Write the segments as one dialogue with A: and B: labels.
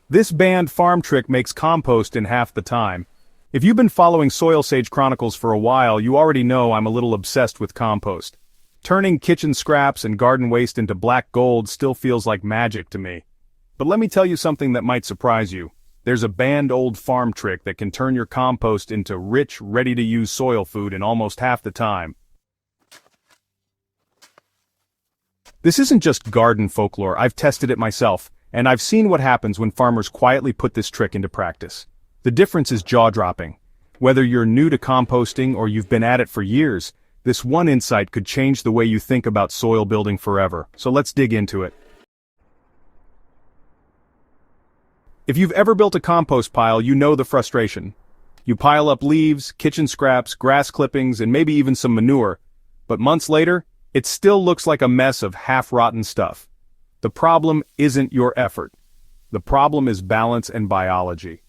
A: This banned farm trick makes compost in half the time. If you've been following SoilSage Chronicles for a while, you already know I'm a little obsessed with compost. Turning kitchen scraps and garden waste into black gold still feels like magic to me. But let me tell you something that might surprise you. There's a banned old farm trick that can turn your compost into rich, ready-to-use soil food in almost half the time. This isn't just garden folklore, I've tested it myself, and I've seen what happens when farmers quietly put this trick into practice. The difference is jaw-dropping. Whether you're new to composting or you've been at it for years, this one insight could change the way you think about soil building forever, so let's dig into it. If you've ever built a compost pile, you know the frustration. You pile up leaves, kitchen scraps, grass clippings, and maybe even some manure, but months later, it still looks like a mess of half-rotten stuff. The problem isn't your effort. The problem is balance and biology.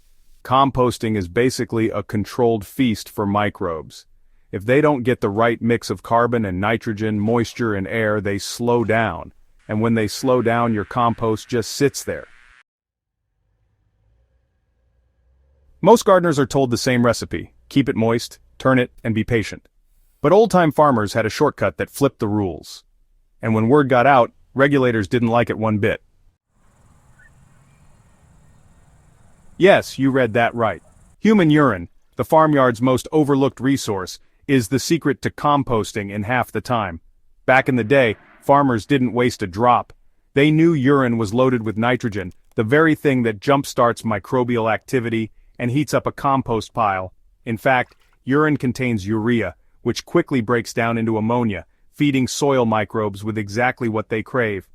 A: Composting is basically a controlled feast for microbes. If they don't get the right mix of carbon and nitrogen, moisture and air, they slow down. And when they slow down, your compost just sits there. Most gardeners are told the same recipe: keep it moist, turn it, and be patient. But old-time farmers had a shortcut that flipped the rules. And when word got out, regulators didn't like it one bit. Yes, you read that right. Human urine, the farmyard's most overlooked resource, is the secret to composting in half the time. Back in the day, farmers didn't waste a drop. They knew urine was loaded with nitrogen, the very thing that jumpstarts microbial activity and heats up a compost pile. In fact, urine contains urea, which quickly breaks down into ammonia, feeding soil microbes with exactly what they crave.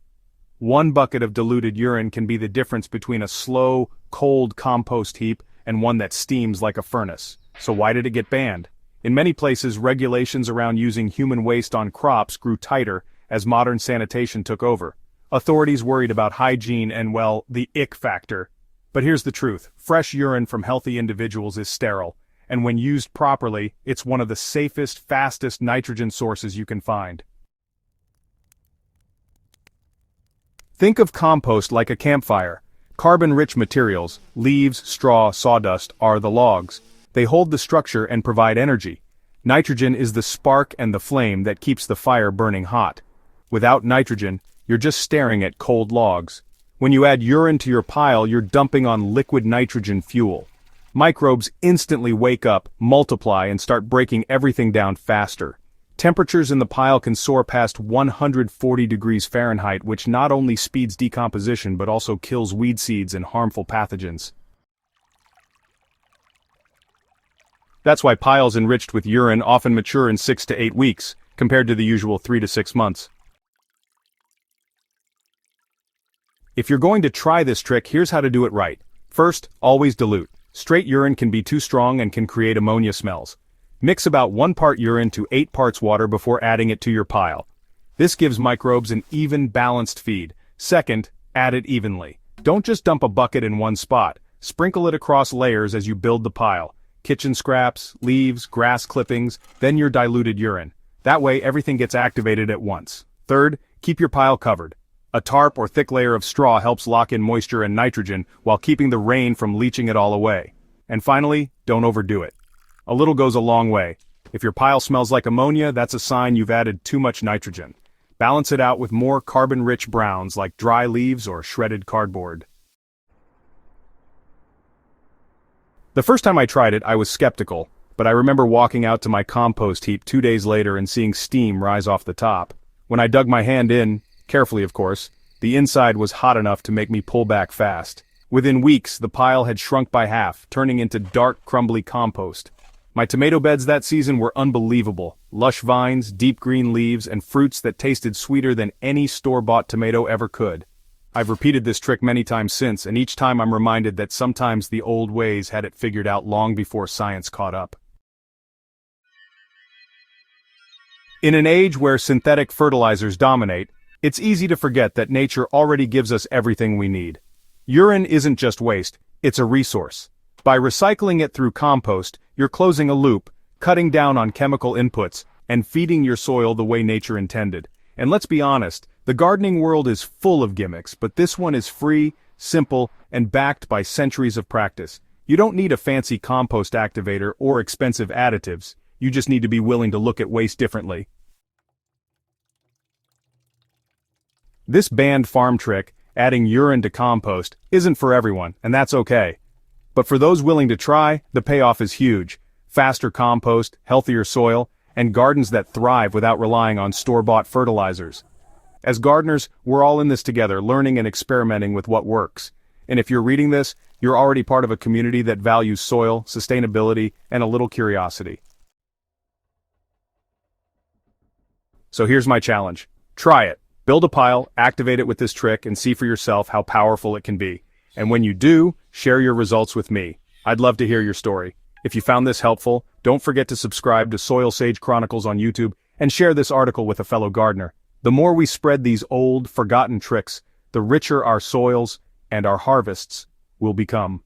A: One bucket of diluted urine can be the difference between a slow, cold compost heap and one that steams like a furnace. So why did it get banned? In many places, regulations around using human waste on crops grew tighter as modern sanitation took over. Authorities worried about hygiene and, well, the ick factor. But here's the truth: fresh urine from healthy individuals is sterile, and when used properly, it's one of the safest, fastest nitrogen sources you can find. Think of compost like a campfire. Carbon-rich materials, leaves, straw, sawdust, are the logs. They hold the structure and provide energy. Nitrogen is the spark and the flame that keeps the fire burning hot. Without nitrogen, you're just staring at cold logs. When you add urine to your pile, you're dumping on liquid nitrogen fuel. Microbes instantly wake up, multiply, and start breaking everything down faster. Temperatures in the pile can soar past 140 degrees Fahrenheit, which not only speeds decomposition but also kills weed seeds and harmful pathogens. That's why piles enriched with urine often mature in 6 to 8 weeks, compared to the usual 3 to 6 months. If you're going to try this trick, here's how to do it right. First, always dilute. Straight urine can be too strong and can create ammonia smells. Mix about 1 part urine to 8 parts water before adding it to your pile. This gives microbes an even, balanced feed. Second, add it evenly. Don't just dump a bucket in one spot. Sprinkle it across layers as you build the pile. Kitchen scraps, leaves, grass clippings, then your diluted urine. That way everything gets activated at once. Third, keep your pile covered. A tarp or thick layer of straw helps lock in moisture and nitrogen while keeping the rain from leaching it all away. And finally, don't overdo it. A little goes a long way. If your pile smells like ammonia, that's a sign you've added too much nitrogen. Balance it out with more carbon-rich browns like dry leaves or shredded cardboard. The first time I tried it, I was skeptical, but I remember walking out to my compost heap 2 days later and seeing steam rise off the top. When I dug my hand in, carefully of course, the inside was hot enough to make me pull back fast. Within weeks, the pile had shrunk by half, turning into dark, crumbly compost. My tomato beds that season were unbelievable. Lush vines, deep green leaves, and fruits that tasted sweeter than any store-bought tomato ever could. I've repeated this trick many times since, and each time I'm reminded that sometimes the old ways had it figured out long before science caught up. In an age where synthetic fertilizers dominate, it's easy to forget that nature already gives us everything we need. Urine isn't just waste, it's a resource. By recycling it through compost, you're closing a loop, cutting down on chemical inputs, and feeding your soil the way nature intended. And let's be honest, the gardening world is full of gimmicks, but this one is free, simple, and backed by centuries of practice. You don't need a fancy compost activator or expensive additives, you just need to be willing to look at waste differently. This banned farm trick, adding urine to compost, isn't for everyone, and that's okay. But for those willing to try, the payoff is huge. Faster compost, healthier soil, and gardens that thrive without relying on store-bought fertilizers. As gardeners, we're all in this together, learning and experimenting with what works. And if you're reading this, you're already part of a community that values soil, sustainability, and a little curiosity. So here's my challenge. Try it. Build a pile, activate it with this trick, and see for yourself how powerful it can be. And when you do, share your results with me. I'd love to hear your story. If you found this helpful, don't forget to subscribe to SoilSage Chronicles on YouTube and share this article with a fellow gardener. The more we spread these old, forgotten tricks, the richer our soils and our harvests will become.